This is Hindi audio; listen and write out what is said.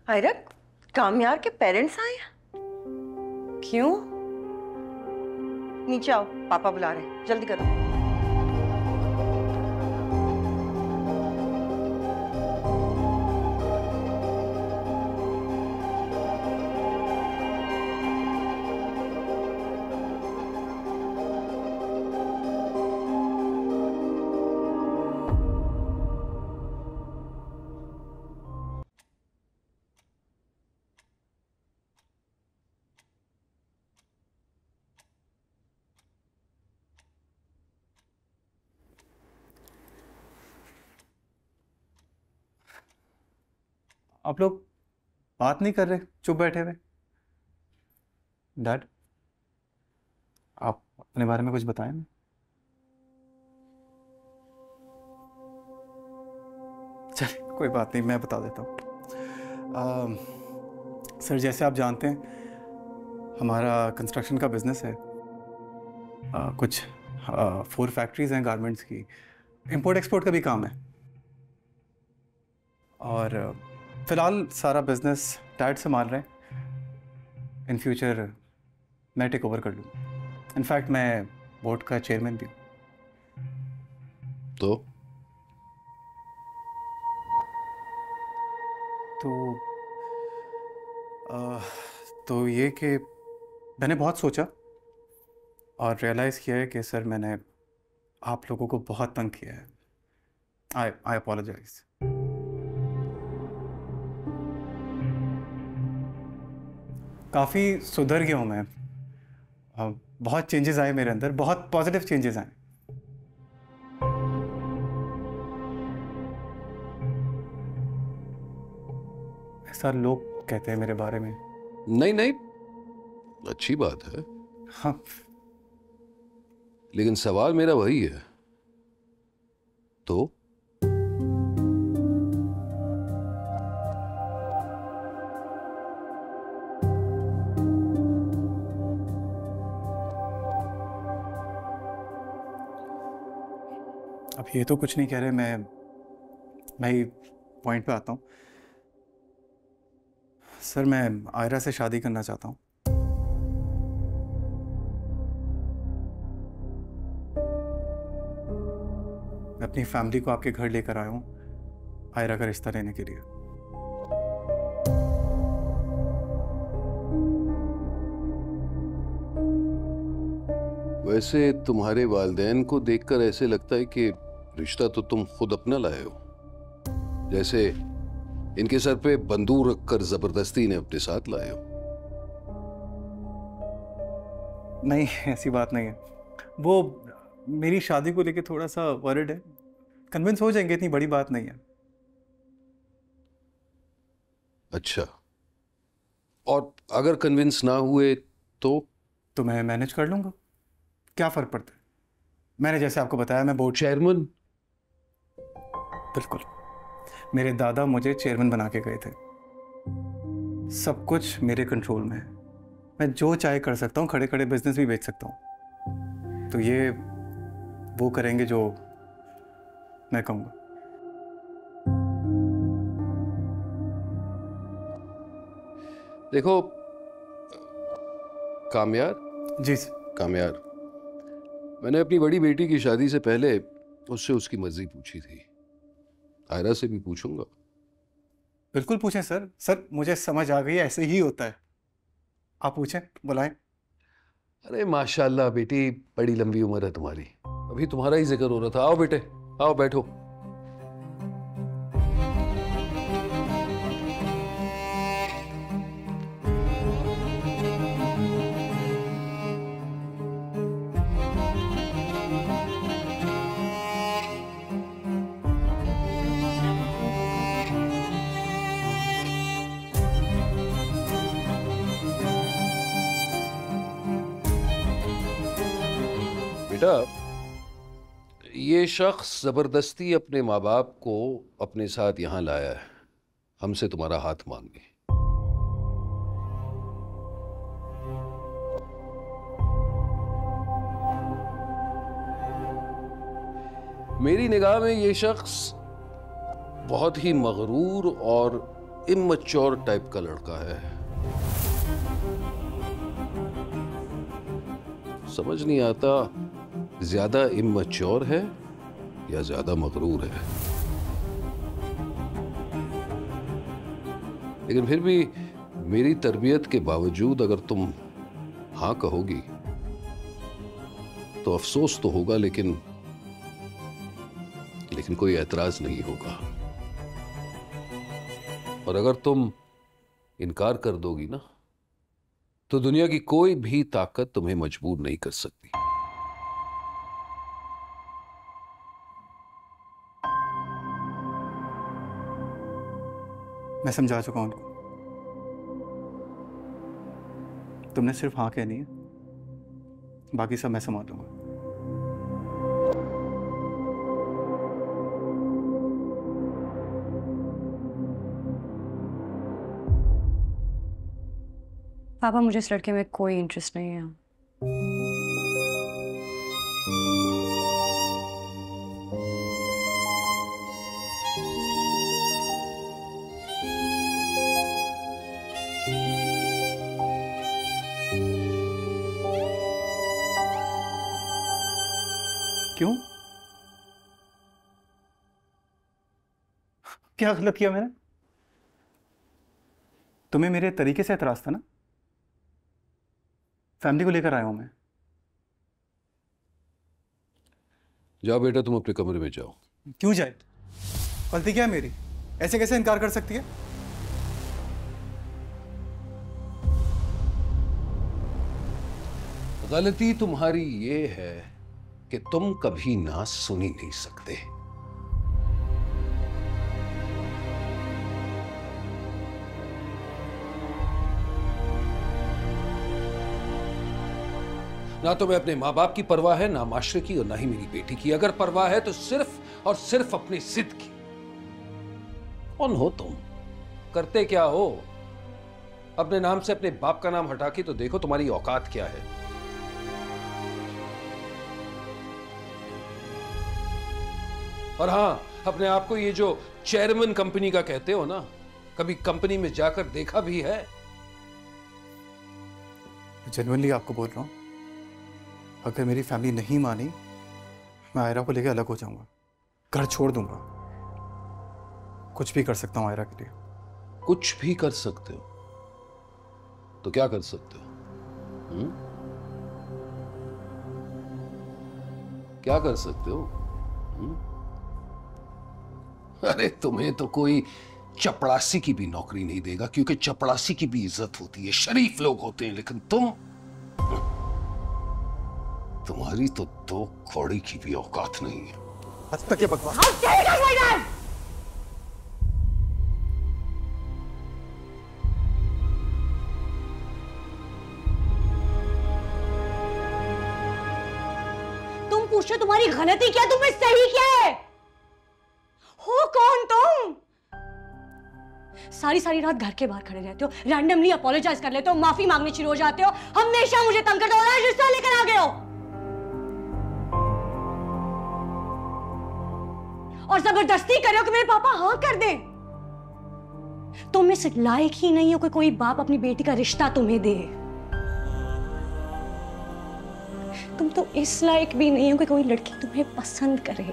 आयरक, कामयार के पेरेंट्स आए हैं। क्यों? नीचे आओ, पापा बुला रहे हैं, जल्दी करो। आप लोग बात नहीं कर रहे, चुप बैठे हुए। डैड, आप अपने बारे में कुछ बताएं ना। चलिए कोई बात नहीं, मैं बता देता हूँ। सर, जैसे आप जानते हैं हमारा कंस्ट्रक्शन का बिजनेस है। कुछ 4 फैक्ट्रीज हैं गारमेंट्स की, इंपोर्ट एक्सपोर्ट का भी काम है। और फिलहाल सारा बिजनेस डैड संभाल रहे हैं। इन फ्यूचर मैं टेक ओवर कर लूँगा। इनफैक्ट मैं बोर्ड का चेयरमैन भी हूँ। तो ये कि मैंने बहुत सोचा और रियलाइज़ किया है कि सर मैंने आप लोगों को बहुत तंग किया है। आई अपोलोजाइज। काफ़ी सुधर गया हूँ मैं। बहुत चेंजेस आए मेरे अंदर, बहुत पॉजिटिव चेंजेस आए। ऐसा लोग कहते हैं मेरे बारे में। नहीं नहीं, अच्छी बात है। हाँ, लेकिन सवाल मेरा वही है, तो अब ये तो कुछ नहीं कह रहे। मैं ही पॉइंट पे आता हूँ। सर, मैं आयरा से शादी करना चाहता हूँ। मैं अपनी फैमिली को आपके घर लेकर आया हूँ आयरा का रिश्ता लेने के लिए। वैसे तुम्हारे वालिदैन को देखकर ऐसे लगता है कि रिश्ता तो तुम खुद अपना लाए हो, जैसे इनके सर पे बंदूक रखकर जबरदस्ती इन्हें अपने साथ लाए हो। नहीं, ऐसी बात नहीं है। वो मेरी शादी को लेके थोड़ा सा वरिड है। कन्विंस हो जाएंगे, इतनी बड़ी बात नहीं है। अच्छा, और अगर कन्विंस ना हुए तो मैं मैनेज कर लूंगा, क्या फर्क पड़ता है। मैंने जैसे आपको बताया, मैं बोर्ड चेयरमैन। बिल्कुल, मेरे दादा मुझे चेयरमैन बना के गए थे। सब कुछ मेरे कंट्रोल में है। मैं जो चाहे कर सकता हूँ, खड़े खड़े बिजनेस भी बेच सकता हूँ। तो ये वो करेंगे जो मैं कहूँगा। देखो कामयार, जी सर। कामयार, मैंने अपनी बड़ी बेटी की शादी से पहले उससे उसकी मर्जी पूछी थी। आयरा से भी पूछूंगा। बिल्कुल पूछें सर। सर, मुझे समझ आ गई, ऐसे ही होता है। आप पूछें, बुलाएं। अरे माशाल्लाह बेटी, बड़ी लंबी उम्र है तुम्हारी। अभी तुम्हारा ही जिक्र हो रहा था। आओ बेटे, आओ बैठो। बेटा, ये शख्स जबरदस्ती अपने माँ बाप को अपने साथ यहां लाया है, हमसे तुम्हारा हाथ मांगे। मेरी निगाह में ये शख्स बहुत ही मगरूर और इमैच्योर टाइप का लड़का है। समझ नहीं आता ज्यादा इमैच्योर है या ज्यादा मगरूर है। लेकिन फिर भी मेरी तरबियत के बावजूद अगर तुम हाँ कहोगी तो अफसोस तो होगा, लेकिन कोई ऐतराज नहीं होगा। और अगर तुम इनकार कर दोगी ना, तो दुनिया की कोई भी ताकत तुम्हें मजबूर नहीं कर सकती। मैं समझा चुका हूं उनको। तुमने सिर्फ हाँ कहनी है, बाकी सब मैं संभाल लूंगा। पापा, मुझे इस लड़के में कोई इंटरेस्ट नहीं है। क्यों? क्या गलत किया मैंने? तुम्हें मेरे तरीके से एतराज था ना? फैमिली को लेकर आया हूं मैं। जाओ बेटा, तुम अपने कमरे में जाओ। क्यों जाए? गलती क्या है मेरी? ऐसे कैसे इनकार कर सकती है? गलती तुम्हारी ये है कि तुम कभी ना सुनी नहीं सकते। ना तुम्हें अपने माँ बाप की परवाह है, ना माशरे की, और ना ही मेरी बेटी की। अगर परवाह है तो सिर्फ और सिर्फ अपनी जिद की। कौन हो तुम? करते क्या हो? अपने नाम से अपने बाप का नाम हटा के तो देखो तुम्हारी औकात क्या है। और हाँ, अपने आप को ये जो चेयरमैन कंपनी का कहते हो ना, कभी कंपनी में जाकर देखा भी है? जेन्युइनली आपको बोल रहा हूं, अगर मेरी फैमिली नहीं मानी, मैं आयरा को लेकर अलग हो जाऊंगा, घर छोड़ दूंगा। कुछ भी कर सकता हूं आयरा के लिए। कुछ भी कर सकते हो? तो क्या कर सकते हो? क्या कर सकते हो? अरे तुम्हें तो कोई चपड़ासी की भी नौकरी नहीं देगा, क्योंकि चपड़ासी की भी इज्जत होती है, शरीफ लोग होते हैं। लेकिन तुम्हारी तो दो कौड़ी की भी औकात नहीं है। आज तक ये बकवास। तुम पूछो तुम्हारी गलती क्या, तुमने सही क्या है? हो कौन तुम? सारी सारी रात घर के बाहर खड़े रहते हो, रैंडमली अपोलोजाइज कर लेते हो, माफी मांगने शुरू हो जाते हो, हमेशा मुझे तंग करते हो, और आज रिश्ता लेकर आ गए हो और जबरदस्ती कर रहे हो कि मेरे पापा हाँ कर दे। तुम इस लायक ही नहीं हो कि कोई बाप अपनी बेटी का रिश्ता तुम्हें दे। तुम तो इस लायक भी नहीं हो कि कोई लड़की तुम्हें पसंद करे।